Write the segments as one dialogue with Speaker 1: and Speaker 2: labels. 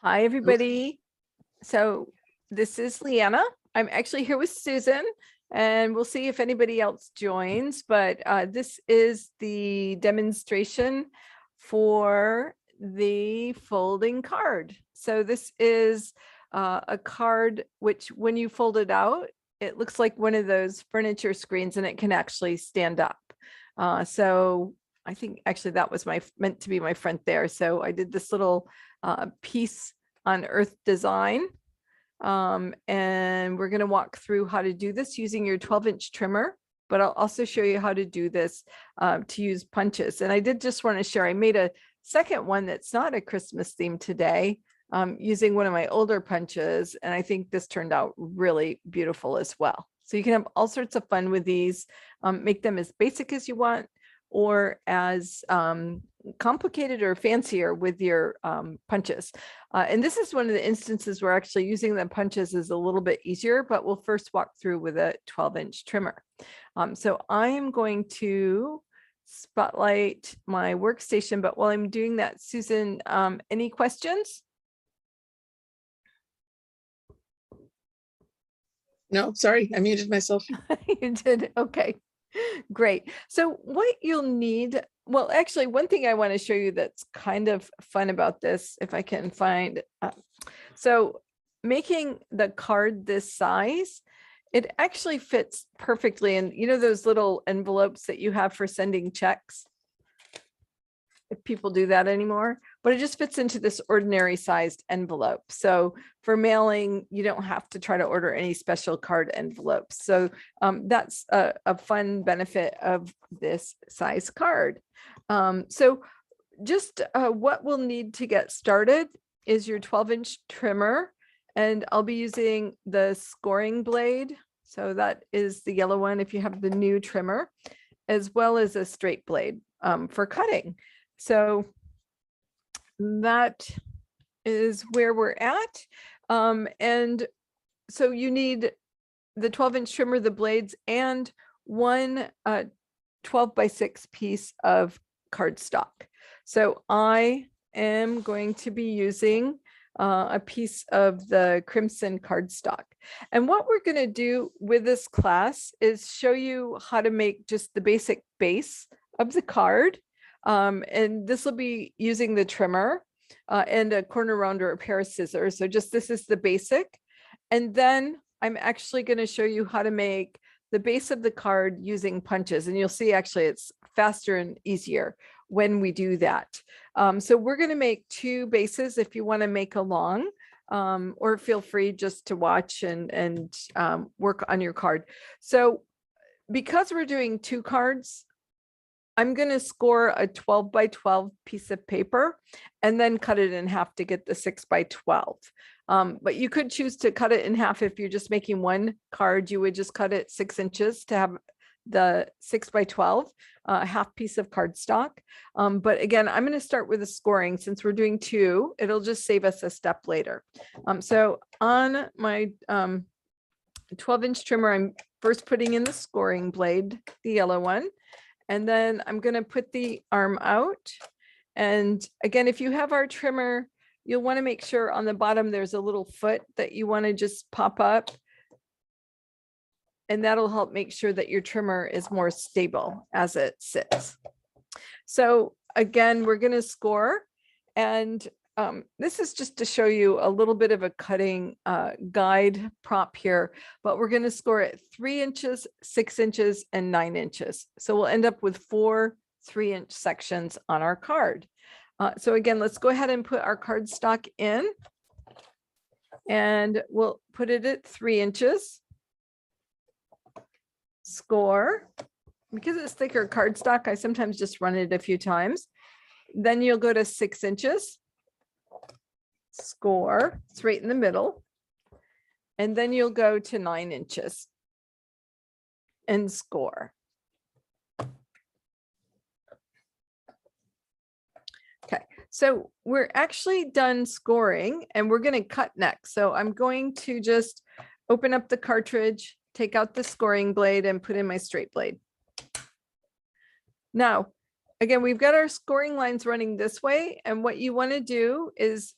Speaker 1: Hi, everybody. So this is Leanna. I'm actually here with Susan, and we'll see if anybody else joins, but this is the demonstration for the folding card. So this is a card which, when you fold it out, it looks like one of those furniture screens and it can actually stand up. So I think actually that was meant to be my front there. So I did this little piece on Earth Design. And we're going to walk through how to do this using your 12-inch trimmer, but I'll also show you how to do this to use punches. And I did just want to share, I made a second one that's not a Christmas theme today, using one of my older punches. And I think this turned out really beautiful as well. So you can have all sorts of fun with these, make them as basic as you want, or as complicated or fancier with your punches. And this is one of the instances where actually using the punches is a little bit easier, but we'll first walk through with a 12-inch trimmer. So I am going to spotlight my workstation, but while I'm doing that, Susan, any questions?
Speaker 2: No, sorry, I muted myself.
Speaker 1: You did, okay. Great. So what you'll need, well, actually, one thing I want to show you that's kind of fun about this, if I can find, so making the card this size, it actually fits perfectly. And you know, those little envelopes that you have for sending checks, if people do that anymore, but it just fits into this ordinary sized envelope. So for mailing, you don't have to try to order any special card envelopes. So that's a fun benefit of this size card. So just what we'll need to get started is your 12-inch trimmer, and I'll be using the scoring blade. So that is the yellow one if you have the new trimmer, as well as a straight blade for cutting. So that is where we're at. And so you need the 12-inch trimmer, the blades, and one 12x6 piece of cardstock. So I am going to be using a piece of the crimson cardstock. And what we're going to do with this class is show you how to make just the basic base of the card. And this will be using the trimmer and a corner round or a pair of scissors. So just this is the basic. And then I'm actually going to show you how to make the base of the card using punches. And you'll see actually it's faster and easier when we do that. So we're going to make two bases if you want to make along, or feel free just to watch and work on your card. So because we're doing two cards, I'm going to score a 12x12 piece of paper and then cut it in half to get the 6x12. But you could choose to cut it in half. If you're just making one card, you would just cut it 6 inches to have the 6x12, half piece of cardstock. But again, I'm going to start with the scoring since we're doing two. It'll just save us a step later. So on my 12-inch trimmer, I'm first putting in the scoring blade, the yellow one. And then I'm going to put the arm out. And again, if you have our trimmer, you'll want to make sure on the bottom there's a little foot that you want to just pop up. And that'll help make sure that your trimmer is more stable as it sits. So again, we're going to score. And this is just to show you a little bit of a cutting guide prop here, but we're going to score at 3 inches, 6 inches, and 9 inches. So we'll end up with 4 3-inch sections on our card. So again, let's go ahead and put our cardstock in, and we'll put it at 3 inches. Score. Because it's thicker cardstock, I sometimes just run it a few times. Then you'll go to 6 inches. Score, it's right in the middle. And then you'll go to 9 inches and score. Okay, so we're actually done scoring and we're going to cut next. So I'm going to just open up the cartridge, take out the scoring blade, and put in my straight blade. Now, again, we've got our scoring lines running this way, and what you want to do is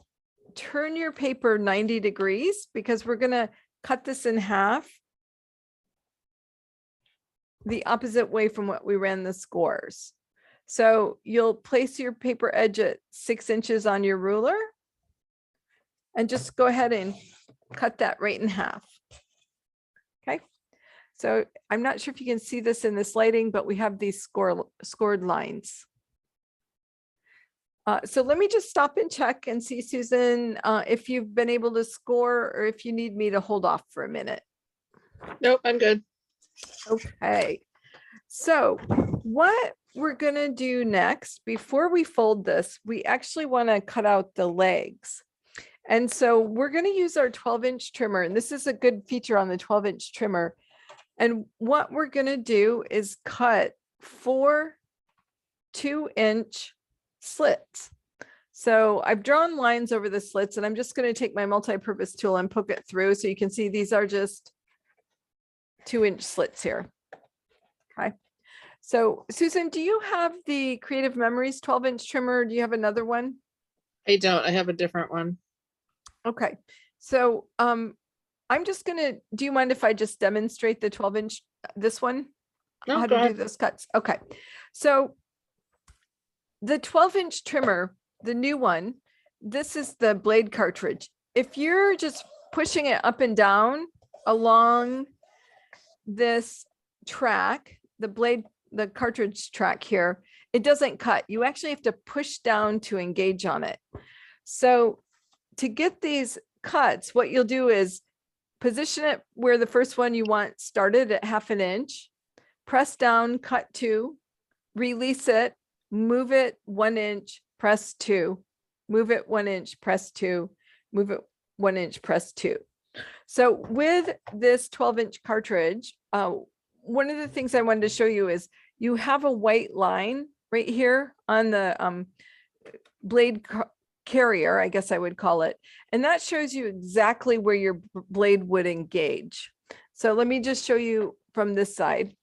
Speaker 1: turn your paper 90 degrees because we're going to cut this in half the opposite way from what we ran the scores. So you'll place your paper edge at 6 inches on your ruler and just go ahead and cut that right in half. Okay. So I'm not sure if you can see this in this lighting, but we have these scored lines. So let me just stop and check and see, Susan, if you've been able to score or if you need me to hold off for a minute.
Speaker 2: Nope, I'm good.
Speaker 1: Okay. So what we're going to do next, before we fold this, we actually want to cut out the legs. And so we're going to use our 12-inch trimmer. And this is a good feature on the 12-inch trimmer. And what we're going to do is cut 4 2-inch slits. So I've drawn lines over the slits, and I'm just going to take my multi-purpose tool and poke it through. So you can see these are just 2-inch slits here. Okay. So Susan, do you have the Creative Memories 12-inch trimmer? Or do you have another one?
Speaker 2: I don't. I have a different one.
Speaker 1: Okay. So I'm just going to, do you mind if I just demonstrate the 12-inch, this one?
Speaker 2: No,
Speaker 1: How
Speaker 2: go
Speaker 1: to do
Speaker 2: ahead.
Speaker 1: those cuts? Okay. So the 12-inch trimmer, the new one, this is the blade cartridge. If you're just pushing it up and down along this track, the cartridge track here, it doesn't cut. You actually have to push down to engage on it. So to get these cuts, what you'll do is position it where the first one you want started at 1/2 inch, press down, cut 2, release it, move it 1 inch, press 2, move it 1 inch, press 2, move it 1 inch, press 2. So with this 12-inch cartridge, one of the things I wanted to show you is you have a white line right here on the blade carrier, I guess I would call it. And that shows you exactly where your blade would engage. So let me just show you from this side.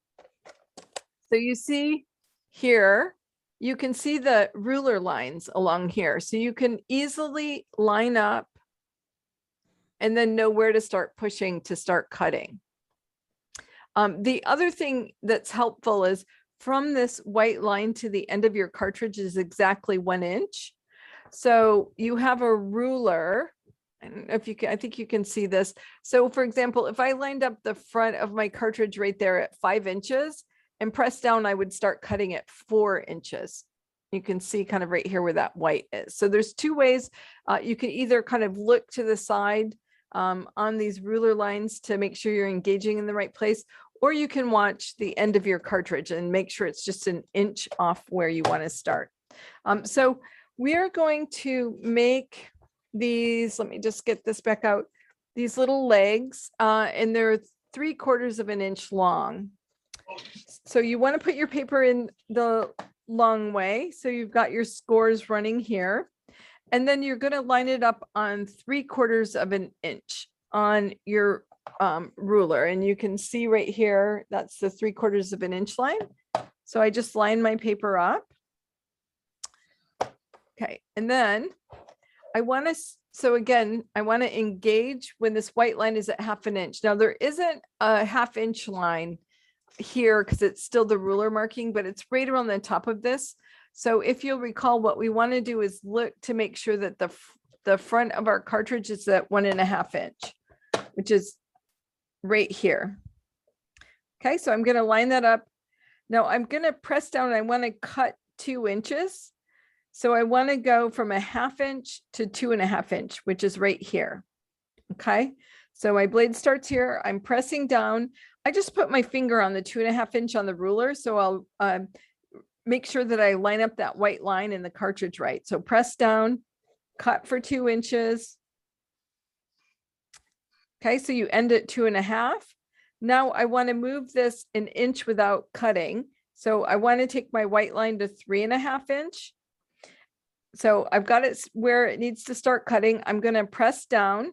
Speaker 1: So you see here, you can see the ruler lines along here. So you can easily line up and then know where to start pushing to start cutting. The other thing that's helpful is from this white line to the end of your cartridge is exactly 1 inch. So you have a ruler. I don't know if you can, I think you can see this. So for example, if I lined up the front of my cartridge right there at 5 inches and press down, I would start cutting at 4 inches. You can see kind of right here where that white is. So there's 2 ways. You can either kind of look to the side on these ruler lines to make sure you're engaging in the right place, or you can watch the end of your cartridge and make sure it's just 1 inch off where you want to start. So we are going to make these, let me just get this back out, these little legs, and they're 3/4 of an inch long. So you want to put your paper in the long way. So you've got your scores running here. And then you're going to line it up on 3/4 of an inch on your ruler. And you can see right here, that's the 3/4 of an inch line. So I just line my paper up. Okay. And then I want to, so again, I want to engage when this white line is at 1/2 inch. Now there isn't a 1/2 inch line here because it's still the ruler marking, but it's right around the top of this. So if you'll recall, what we want to do is look to make sure that the front of our cartridge is at 1.5 inch, which is right here. Okay, so I'm going to line that up. Now I'm going to press down. I want to cut 2 inches. So I want to go from 1/2 inch to 2.5 inch, which is right here. Okay, so my blade starts here. I'm pressing down. I just put my finger on the 2.5 inch on the ruler. So I'll make sure that I line up that white line in the cartridge right. So press down, cut for 2 inches. Okay, so you end at 2.5. Now I want to move this 1 inch without cutting. So I want to take my white line to 3.5 inch. So I've got it where it needs to start cutting. I'm going to press down.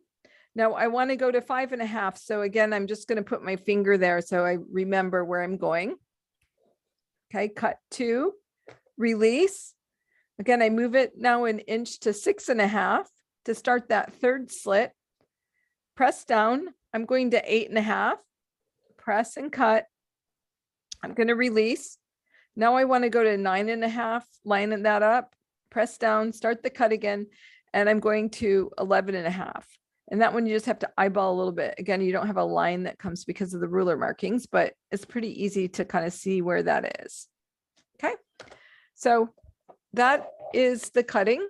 Speaker 1: Now I want to go to 5.5. So again, I'm just going to put my finger there so I remember where I'm going. Okay, cut 2, release. Again, I move it now 1 inch to 6.5. to start that third slit, press down. I'm going to 8.5, press and cut. I'm going to release. Now I want to go to 9.5, line that up, press down, start the cut again, and I'm going to 11.5. And that one you just have to eyeball a little bit. Again, you don't have a line that comes because of the ruler markings, but it's pretty easy to kind of see where that is. Okay, so that is the cutting.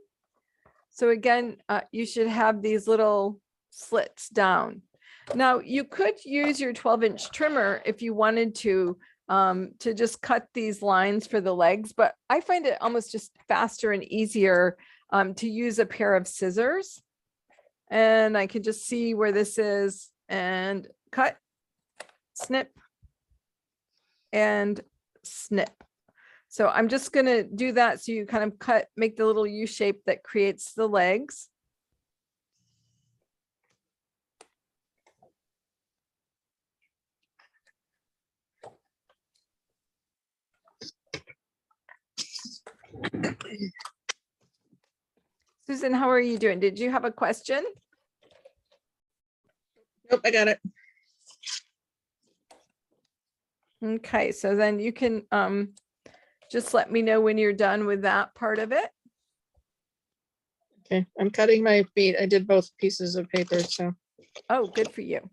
Speaker 1: So again, you should have these little slits down. Now you could use your 12-inch trimmer if you wanted to just cut these lines for the legs, but I find it almost just faster and easier to use a pair of scissors. And I can just see where this is and cut, snip, and snip. So I'm just going to do that. So you kind of cut, make the little U shape that creates the legs. Susan, how are you doing? Did you have a question?
Speaker 2: Nope, I got it.
Speaker 1: Okay, so then you can just let me know when you're done with that part of it.
Speaker 2: Okay, I'm cutting my feet. I did both pieces of paper, so.
Speaker 1: Oh, good for you.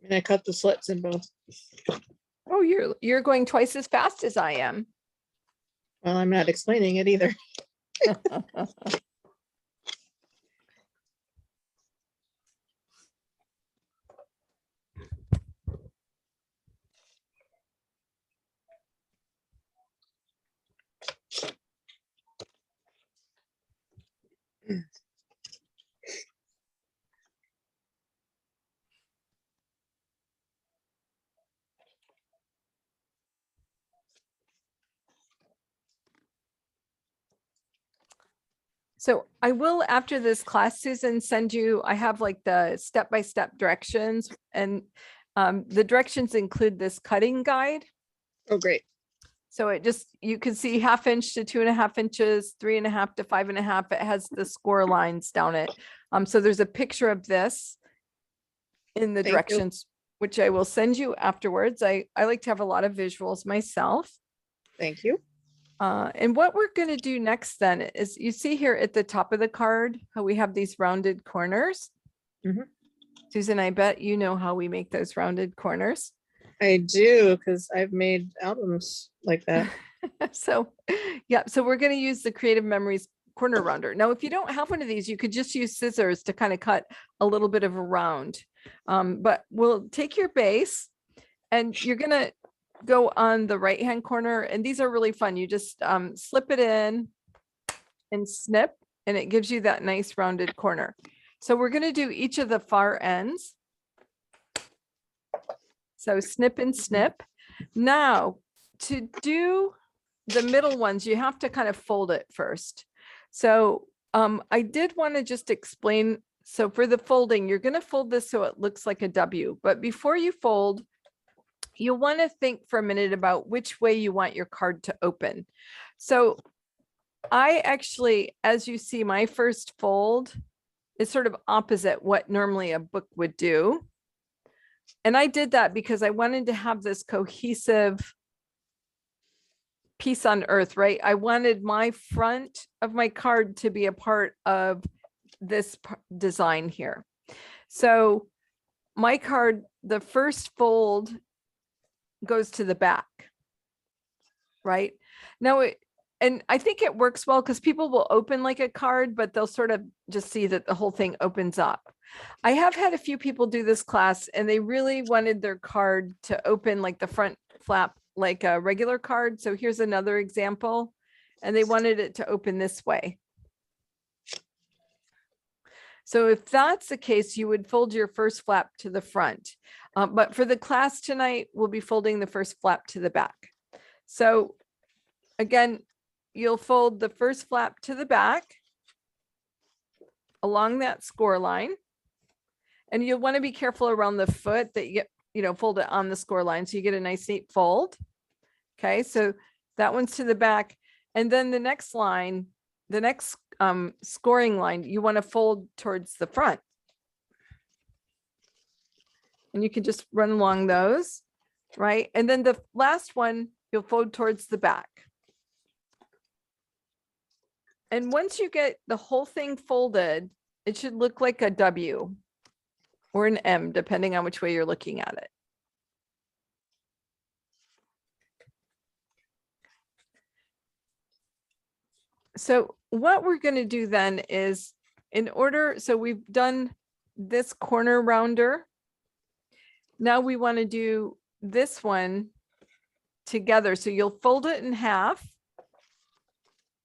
Speaker 2: And I cut the slits in both.
Speaker 1: Oh, you're going twice as fast as I am.
Speaker 2: Well, I'm not explaining it either.
Speaker 1: So I will, after this class, Susan, send you, I have like the step-by-step directions, and the directions include this cutting guide.
Speaker 2: Oh, great.
Speaker 1: So it just, you can see 1/2 inch to 2.5 inches, 3.5 to 5.5. It has the score lines down it. So there's a picture of this in the
Speaker 2: Thank you.
Speaker 1: directions, which I will send you afterwards. I like to have a lot of visuals myself.
Speaker 2: Thank you.
Speaker 1: And what we're going to do next then is, you see here at the top of the card how we have these rounded corners.
Speaker 2: Mhm.
Speaker 1: Susan, I bet you know how we make those rounded corners.
Speaker 2: I do, because I've made albums like that.
Speaker 1: So, yeah, so we're going to use the Creative Memories corner rounder. Now, if you don't have one of these, you could just use scissors to kind of cut a little bit of a round. But we'll take your base and you're going to go on the right hand corner, and these are really fun. You just slip it in and snip, and it gives you that nice rounded corner. So we're going to do each of the far ends. So snip and snip. Now to do the middle ones, you have to kind of fold it first. So I did want to just explain. So for the folding, you're going to fold this so it looks like a W, but before you fold, you'll want to think for a minute about which way you want your card to open. So I actually, as you see, my first fold is sort of opposite what normally a book would do. And I did that because I wanted to have this cohesive piece on earth, right? I wanted my front of my card to be a part of this design here. So my card, the first fold goes to the back, right? Now, and I think it works well because people will open like a card, but they'll sort of just see that the whole thing opens up. I have had a few people do this class and they really wanted their card to open like the front flap like a regular card. So here's another example, and they wanted it to open this way. So if that's the case, you would fold your first flap to the front. But for the class tonight, we'll be folding the first flap to the back. So again, you'll fold the first flap to the back along that score line. And you'll want to be careful around the foot that you get, fold it on the score line. So you get a nice neat fold. Okay, so that one's to the back. And then the next line, the next scoring line, you want to fold towards the front. And you can just run along those, right? And then the last one, you'll fold towards the back. And once you get the whole thing folded, it should look like a W or an M, depending on which way you're looking at it. So what we're going to do then is so we've done this corner rounder. Now we want to do this one together. So you'll fold it in half.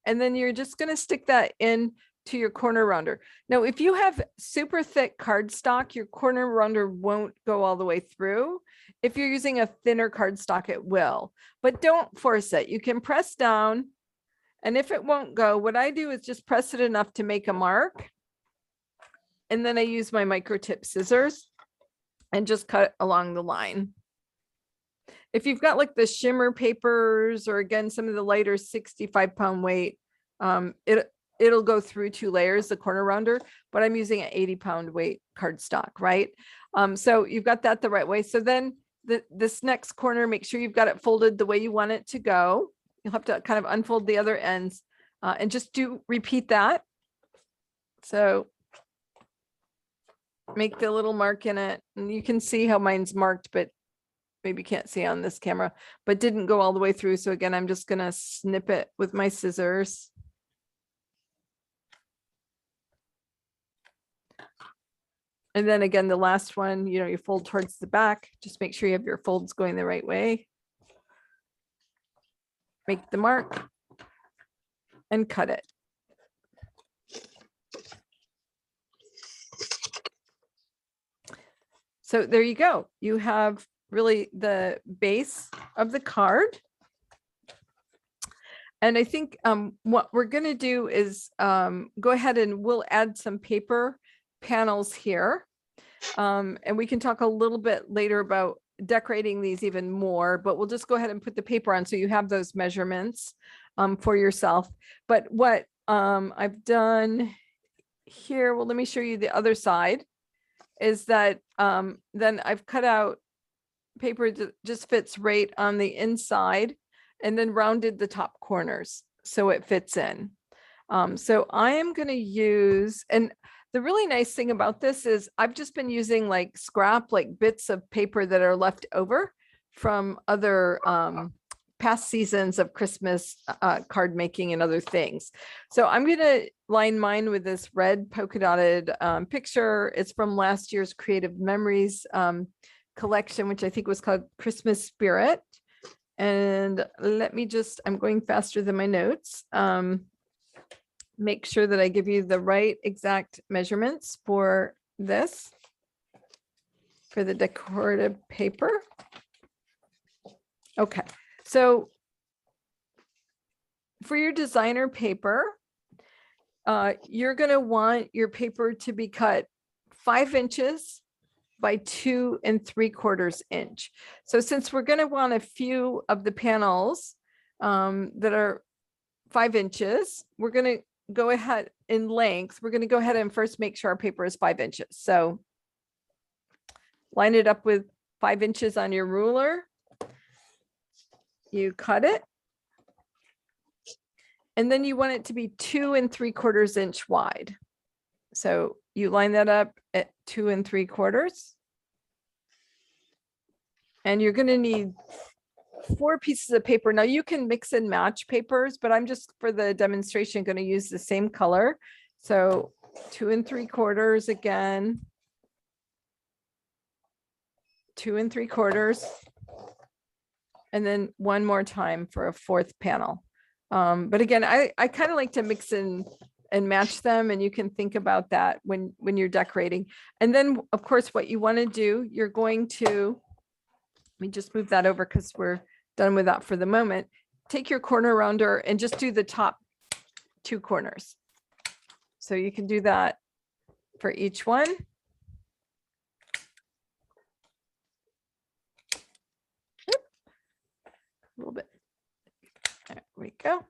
Speaker 1: And then you're just going to stick that in to your corner rounder. Now, if you have super thick cardstock, your corner rounder won't go all the way through. If you're using a thinner cardstock, it will, but don't force it. You can press down, and if it won't go, what I do is just press it enough to make a mark. And then I use my micro tip scissors and just cut along the line. If you've got like the shimmer papers, or again, some of the lighter 65-pound weight, it'll go through 2 layers, the corner rounder, but I'm using an 80-pound weight cardstock, right? So you've got that the right way. So then this next corner, make sure you've got it folded the way you want it to go. You'll have to kind of unfold the other ends and just repeat that. So make the little mark in it, and you can see how mine's marked, but maybe you can't see on this camera, but didn't go all the way through. So again, I'm just going to snip it with my scissors. And then again, the last one, you fold towards the back. Just make sure you have your folds going the right way. Make the mark and cut it. So there you go. You have really the base of the card. And I think what we're going to do is go ahead and we'll add some paper panels here. And we can talk a little bit later about decorating these even more, but we'll just go ahead and put the paper on so you have those measurements for yourself. But what I've done here, well, let me show you the other side, is that then I've cut out paper that just fits right on the inside, and then rounded the top corners so it fits in. So I am going to use, and the really nice thing about this is I've just been using like scrap, like bits of paper that are left over from other past seasons of Christmas card making and other things. So I'm going to line mine with this red polka dotted picture. It's from last year's Creative Memories collection, which I think was called Christmas Spirit. And let me just, I'm going faster than my notes. Make sure that I give you the right exact measurements for this, for the decorative paper. Okay, so for your designer paper, you're going to want your paper to be cut 5 inches by 2 3/4 inch. So since we're going to want a few of the panels that are 5 inches, we're going to go ahead in length. We're going to go ahead and first make sure our paper is 5 inches. So line it up with 5 inches on your ruler. You cut it. And then you want it to be 2 3/4 inch wide. So you line that up at 2 3/4. And you're going to need 4 pieces of paper. Now you can mix and match papers, but I'm just, for the demonstration, going to use the same color. So 2 3/4 again, 2 3/4, and then one more time for a 4th panel. But again, I kind of like to mix and match them, and you can think about that when you're decorating. And then of course, what you want to do, you're going to, let me just move that over because we're done with that for the moment. Take your corner rounder and just do the top 2 corners. So you can do that for each one. Oop. A little bit. There we go.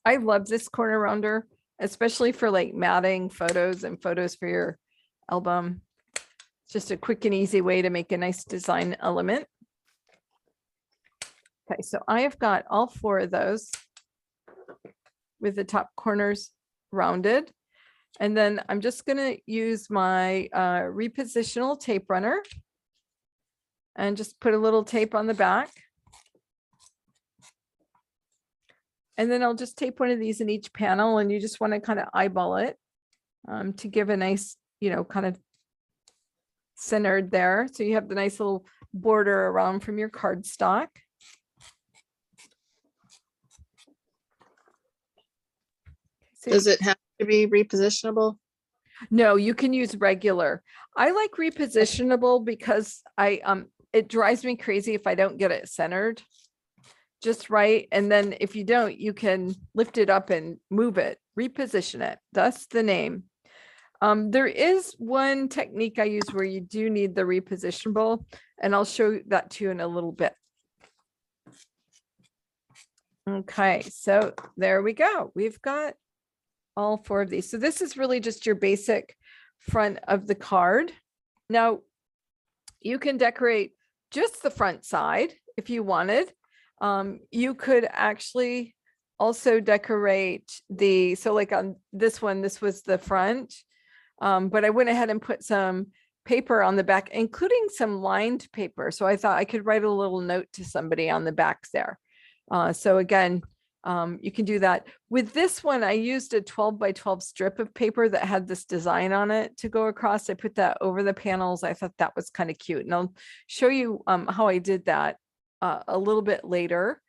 Speaker 1: I love this corner rounder. especially for like matting photos and photos for your album. It's just a quick and easy way to make a nice design element. Okay, so I have got all 4 of those with the top corners rounded. And then I'm just going to use my repositional tape runner and just put a little tape on the back. And then I'll just tape one of these in each panel, and you just want to kind of eyeball it to give a nice, kind of centered there. So you have the nice little border around from your cardstock. So
Speaker 2: Does it have to be repositionable?
Speaker 1: no, you can use regular. I like repositionable because it drives me crazy if I don't get it centered just right. And then if you don't, you can lift it up and move it, reposition it. That's the name. There is one technique I use where you do need the repositionable, and I'll show that to you in a little bit. Okay, so there we go. We've got all 4 of these. So this is really just your basic front of the card. Now, you can decorate just the front side if you wanted. You could actually also decorate so like on this one, this was the front, but I went ahead and put some paper on the back, including some lined paper. So I thought I could write a little note to somebody on the back there. So again, you can do that. With this one, I used a 12 by 12 strip of paper that had this design on it to go across. I put that over the panels. I thought that was kind of cute. And I'll show you how I did that a little bit later.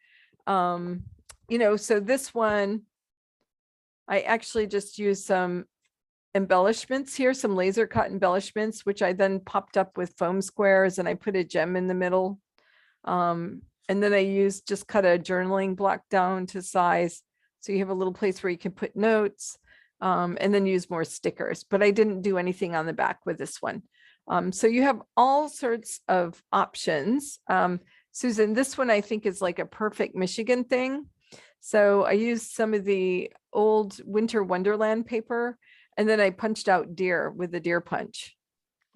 Speaker 1: So this one, I actually just used some embellishments here, some laser cut embellishments, which I then popped up with foam squares, and I put a gem in the middle. And then I just cut a journaling block down to size. So you have a little place where you can put notes, and then use more stickers, but I didn't do anything on the back with this one. So you have all sorts of options. Susan, this one I think is like a perfect Michigan thing. So I used some of the old Winter Wonderland paper, and then I punched out deer with the deer punch.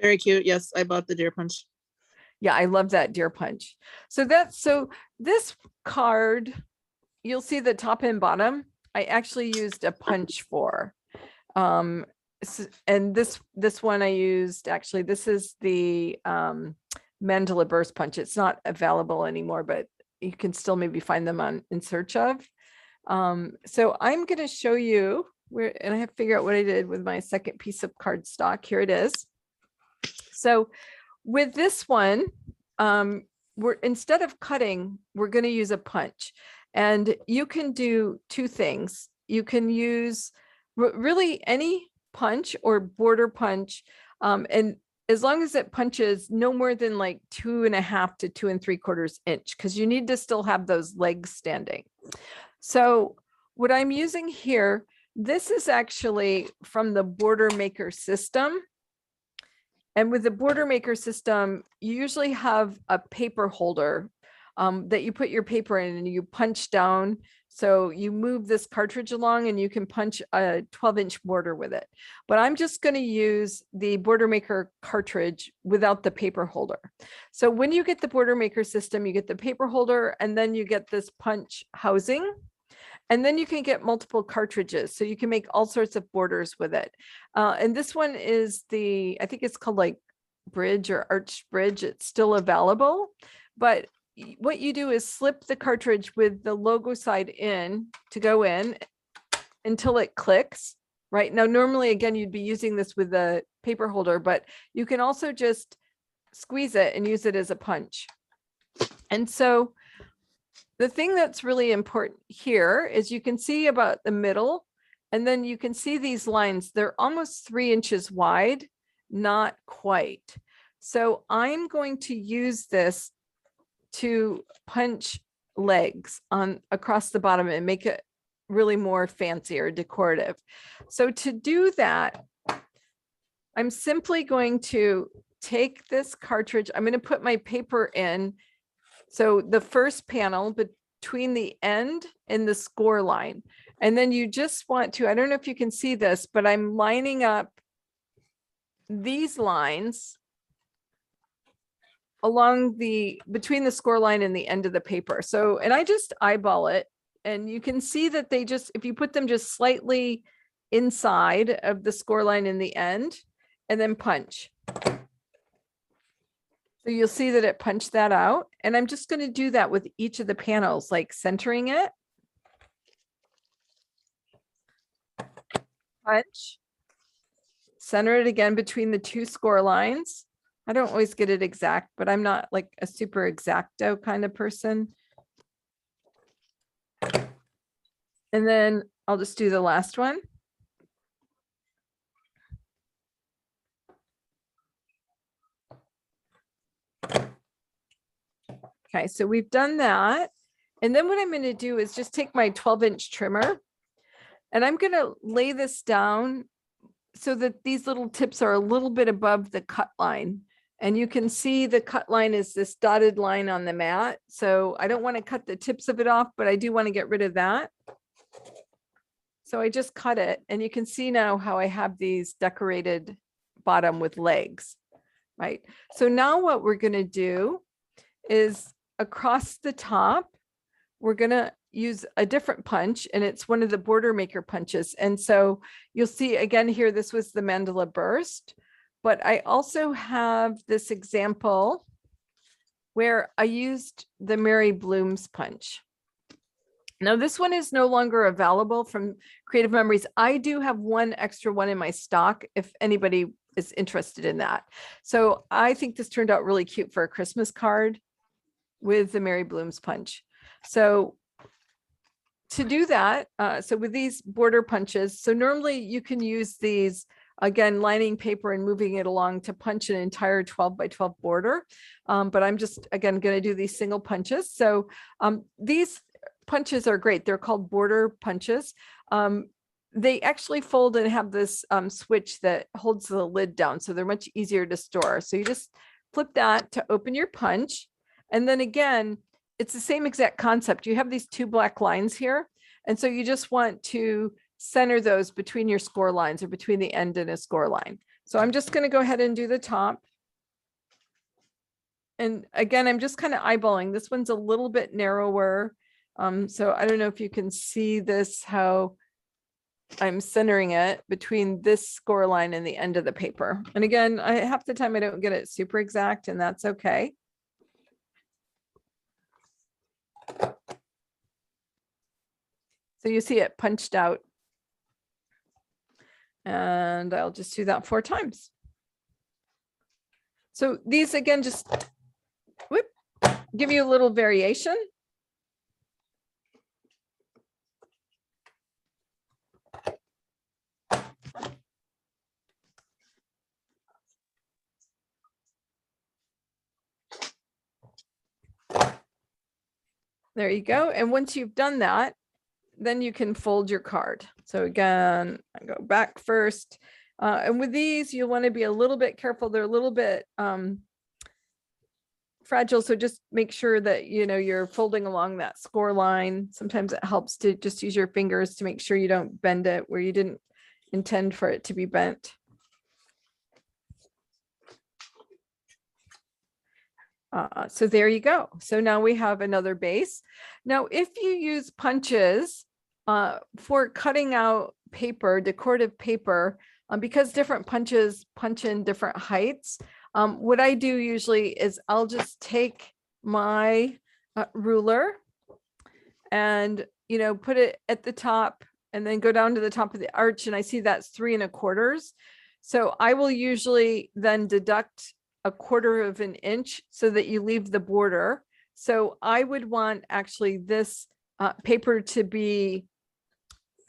Speaker 2: Very cute. Yes, I bought the deer punch.
Speaker 1: Yeah, I love that deer punch. So this card, you'll see the top and bottom, I actually used a punch for. And this one I used, actually, this is the Mandala burst punch. It's not available anymore, but you can still maybe find them in search of. So I'm going to show you and I have to figure out what I did with my second piece of cardstock. Here it is. So with this one, instead of cutting, we're going to use a punch, and you can do 2 things. You can use really any punch or border punch, and as long as it punches no more than like 2.5 to 2 3/4 inch, because you need to still have those legs standing. So what I'm using here, this is actually from the Border Maker system. And with the Border Maker system, you usually have a paper holder that you put your paper in, and you punch down. So you move this cartridge along and you can punch a 12-inch border with it. But I'm just going to use the Border Maker cartridge without the paper holder. So when you get the Border Maker system, you get the paper holder, and then you get this punch housing. And then you can get multiple cartridges, so you can make all sorts of borders with it. And this one is I think it's called like Bridge or Arch Bridge. It's still available, but what you do is slip the cartridge with the logo side in to go in until it clicks. Right now, normally, again, you'd be using this with the paper holder, but you can also just squeeze it and use it as a punch. And so the thing that's really important here is you can see about the middle, and then you can see these lines. They're almost 3 inches wide, not quite. So I'm going to use this to punch legs across the bottom and make it really more fancy or decorative. So to do that, I'm simply going to take this cartridge. I'm going to put my paper in. So the first panel between the end and the score line, And then you just want to, I don't know if you can see this, but I'm lining up these lines along between the score line and the end of the paper. So, and I just eyeball it, and you can see that they just, if you put them just slightly inside of the score line in the end, and then punch. So you'll see that it punched that out. And I'm just going to do that with each of the panels, like centering it. Punch. Center it again between the two score lines. I don't always get it exact, but I'm not like a super exacto kind of person. And then I'll just do the last one. Okay, so we've done that. And then what I'm going to do is just take my 12-inch trimmer, and I'm going to lay this down so that these little tips are a little bit above the cut line. And you can see the cut line is this dotted line on the mat. So I don't want to cut the tips of it off, but I do want to get rid of that. So I just cut it, and you can see now how I have these decorated bottom with legs, right? So now what we're going to do is across the top, we're going to use a different punch, and it's one of the border maker punches. And so you'll see again here, this was the mandala burst, but I also have this example where I used the Mary Bloom's punch. Now this one is no longer available from Creative Memories. I do have one extra one in my stock if anybody is interested in that. So I think this turned out really cute for a Christmas card with the Mary Bloom's punch. So to do that, so with these border punches, so normally you can use these, again, lining paper and moving it along to punch an entire 12 by 12 border. But I'm just, again, going to do these single punches. So these punches are great. They're called border punches. They actually fold and have this switch that holds the lid down. So they're much easier to store. So you just flip that to open your punch. And then again, it's the same exact concept. You have these two black lines here. And so you just want to center those between your score lines, or between the end and a score line. So I'm just going to go ahead and do the top. And again, I'm just kind of eyeballing. This one's a little bit narrower. So I don't know if you can see this, how I'm centering it between this score line and the end of the paper. And again, half the time I don't get it super exact, and that's okay. So you see it punched out. And I'll just do that 4 times. So these again, just whoop, give you a little variation. There you go. And once you've done that, then you can fold your card. So again, I go back first. And with these, you want to be a little bit careful. They're a little bit fragile. So just make sure that, you know, you're folding along that score line. Sometimes it helps to just use your fingers to make sure you don't bend it where you didn't intend for it to be bent. So there you go. So now we have another base. Now, if you use punches for cutting out paper, decorative paper, because different punches punch in different heights, what I do usually is I'll just take my ruler and, you know, put it at the top and then go down to the top of the arch. And I see that's 3 1/4. So I will usually then deduct 1/4 of an inch so that you leave the border. So I would want actually this paper to be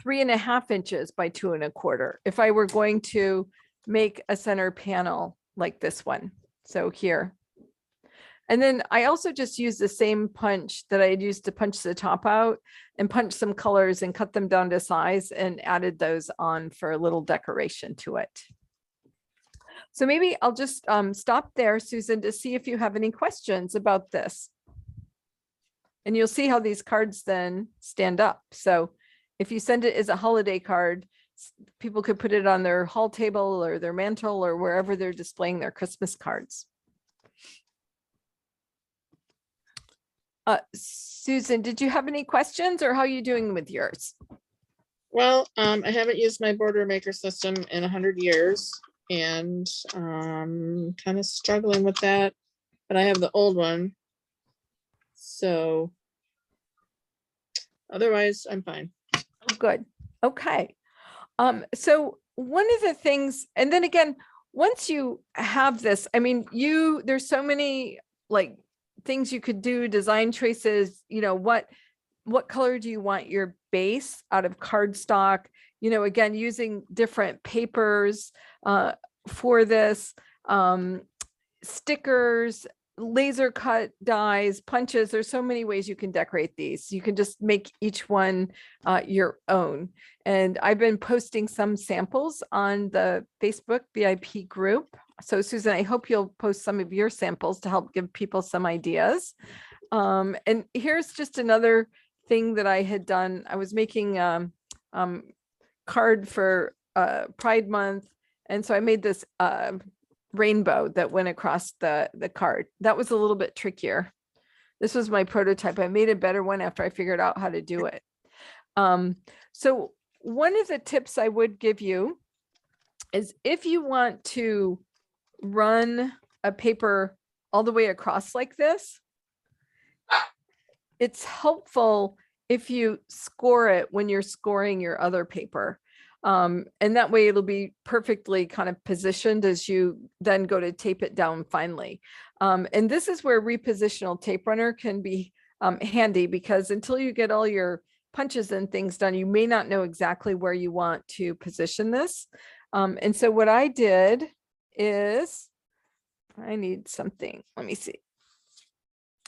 Speaker 1: 3 1/2 inches by 2 1/4 if I were going to make a center panel like this one. So here. And then I also just use the same punch that I had used to punch the top out and punch some colors and cut them down to size and added those on for a little decoration to it. So maybe I'll just stop there, Susan, to see if you have any questions about this. And you'll see how these cards then stand up. So if you send it as a holiday card, people could put it on their hall table or their mantle or wherever they're displaying their Christmas cards. Susan, did you have any questions, or how are you doing with yours?
Speaker 2: Well, I haven't used my border maker system in 100 years and kind of struggling with that, but I have the old one. So otherwise I'm fine.
Speaker 1: Oh, good. Okay. So one of the things, and then again, once you have this, I mean, there's so many like things you could do, design choices, you know, what color do you want your base out of cardstock? You know, again, using different papers for this, stickers, laser cut dies, punches. There's so many ways you can decorate these. You can just make each one your own. And I've been posting some samples on the Facebook VIP group. So Susan, I hope you'll post some of your samples to help give people some ideas. And here's just another thing that I had done. I was making card for Pride Month. And so I made this rainbow that went across the card. That was a little bit trickier. This was my prototype. I made a better one after I figured out how to do it. So one of the tips I would give you is if you want to run a paper all the way across like this, it's helpful if you score it when you're scoring your other paper. And that way it'll be perfectly kind of positioned as you then go to tape it down finally. And this is where repositional tape runner can be handy, because until you get all your punches and things done, you may not know exactly where you want to position this. And so what I did is, I need something, let me see.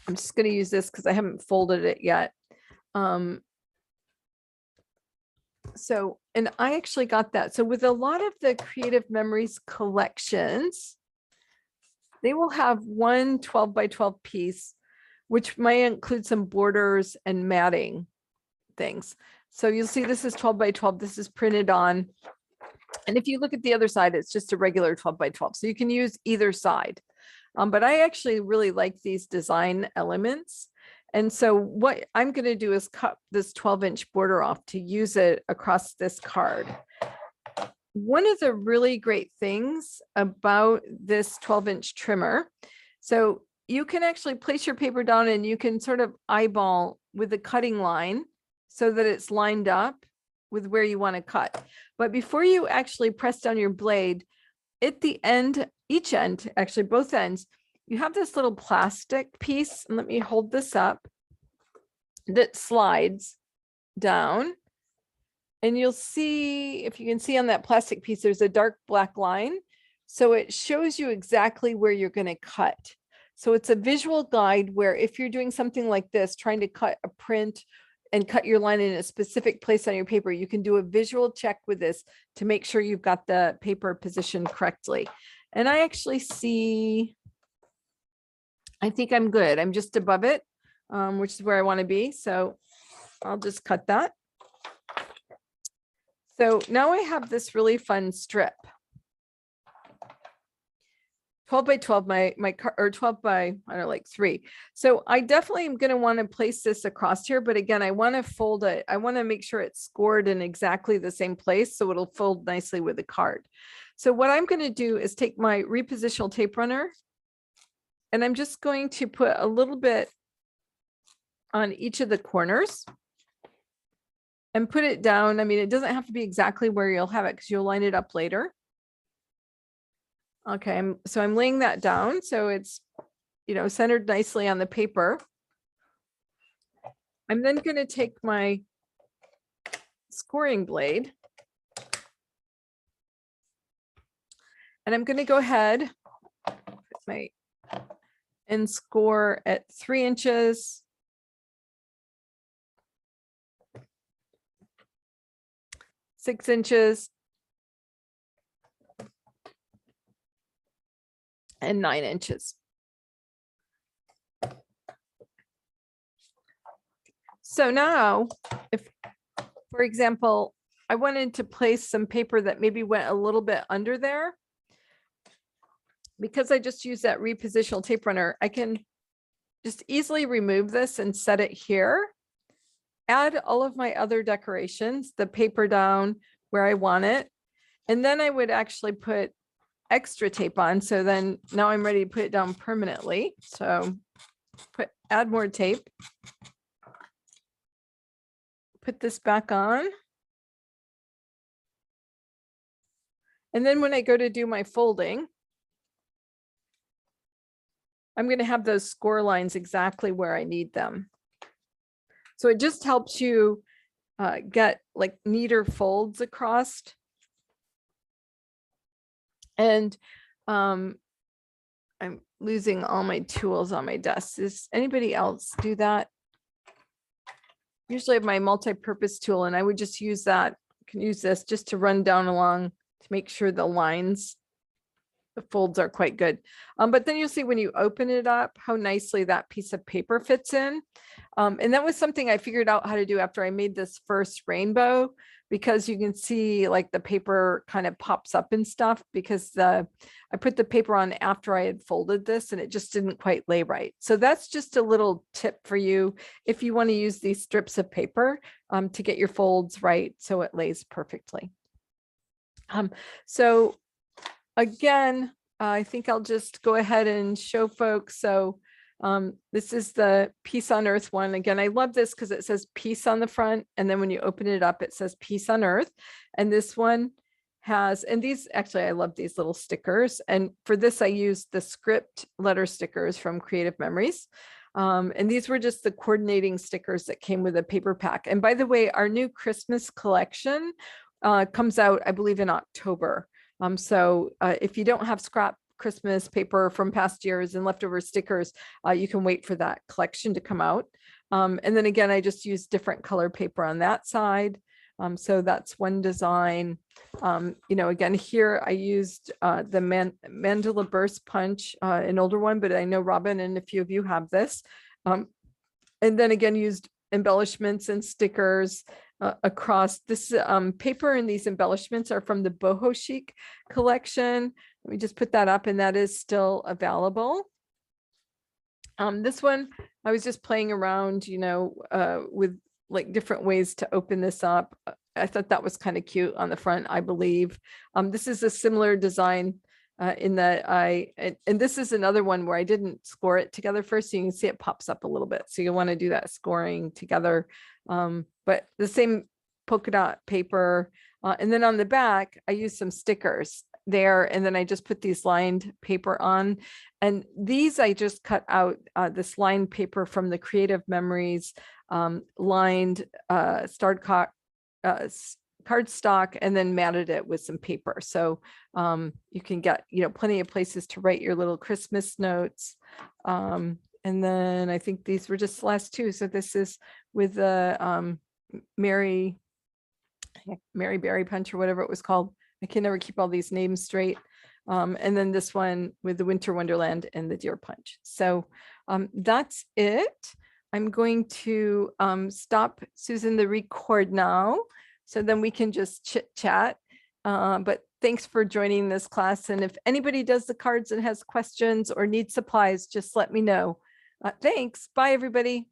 Speaker 1: I'm just going to use this because I haven't folded it yet. So, and I actually got that. So with a lot of the Creative Memories collections, they will have one 12 by 12 piece, which might include some borders and matting things. So you'll see this is 12 by 12. This is printed on. And if you look at the other side, it's just a regular 12 by 12. So you can use either side. But I actually really like these design elements. And so what I'm going to do is cut this 12-inch border off to use it across this card. One of the really great things about this 12-inch trimmer, so you can actually place your paper down and you can sort of eyeball with the cutting line so that it's lined up with where you want to cut. But before you actually press down your blade, at the end, each end, actually both ends, you have this little plastic piece. And let me hold this up, that slides down. And you'll see, if you can see on that plastic piece, there's a dark black line. So it shows you exactly where you're going to cut. So it's a visual guide where if you're doing something like this, trying to cut a print and cut your line in a specific place on your paper, you can do a visual check with this to make sure you've got the paper positioned correctly. And I actually see, I think I'm good. I'm just above it, which is where I want to be. So I'll just cut that. So now I have this really fun strip. 12 by 12, or 12 by, I don't know, like 3. So I definitely am going to want to place this across here, but again, I want to fold it. I want to make sure it's scored in exactly the same place so it'll fold nicely with the card. So what I'm going to do is take my repositional tape runner, and I'm just going to put a little bit on each of the corners and put it down. I mean, it doesn't have to be exactly where you'll have it because you'll line it up later. Okay, so I'm laying that down so it's, you know, centered nicely on the paper. I'm then going to take my scoring blade and I'm going to go ahead and score at 3 inches. 6 inches. And 9 inches. So now, if For example, I wanted to place some paper that maybe went a little bit under there. Because I just used that repositional tape runner, I can just easily remove this and set it here. Add all of my other decorations, the paper down where I want it. And then I would actually put extra tape on. So then now I'm ready to put it down permanently. So add more tape. Put this back on. And then when I go to do my folding, I'm going to have those score lines exactly where I need them. So it just helps you get like neater folds across. And I'm losing all my tools on my desk. Does anybody else do that? Usually I have my multi-purpose tool and I would just use that. I can use this just to run down along to make sure the lines, the folds are quite good. But then you'll see when you open it up, how nicely that piece of paper fits in. And that was something I figured out how to do after I made this first rainbow, because you can see like the paper kind of pops up and stuff because I put the paper on after I had folded this and it just didn't quite lay right. So that's just a little tip for you if you want to use these strips of paper to get your folds right so it lays perfectly. So again, I think I'll just go ahead and show folks. So this is the Peace on Earth one. Again, I love this because it says peace on the front. And then when you open it up, it says peace on earth. And this one has, and these actually, I love these little stickers. And for this, I used the script letter stickers from Creative Memories. And these were just the coordinating stickers that came with a paper pack. And by the way, our new Christmas collection comes out, I believe, in October. So if you don't have scrap Christmas paper from past years and leftover stickers, you can wait for that collection to come out. And then again, I just used different color paper on that side. So that's one design. You know, again, here I used the Mandala Burst Punch, an older one, but I know Robin and a few of you have this. And then again, used embellishments and stickers across this paper, and these embellishments are from the Boho Chic collection. Let me just put that up, and that is still available. This one, I was just playing around, you know, with like different ways to open this up. I thought that was kind of cute on the front, I believe. This is a similar design in that and this is another one where I didn't score it together first. So you can see it pops up a little bit. So you want to do that scoring together. But the same polka dot paper. And then on the back, I used some stickers there. And then I just put these lined paper on. And these I just cut out this lined paper from the Creative Memories lined cardstock, and then matted it with some paper. So you can get, you know, plenty of places to write your little Christmas notes. And then I think these were just the last two. So this is with the Mary Berry Punch or whatever it was called. I can never keep all these names straight. And then this one with the Winter Wonderland and the Deer Punch. So that's it. I'm going to stop, Susan, the record now, so then we can just chit chat. But thanks for joining this class. And if anybody does the cards and has questions or needs supplies, just let me know. Thanks. Bye, everybody.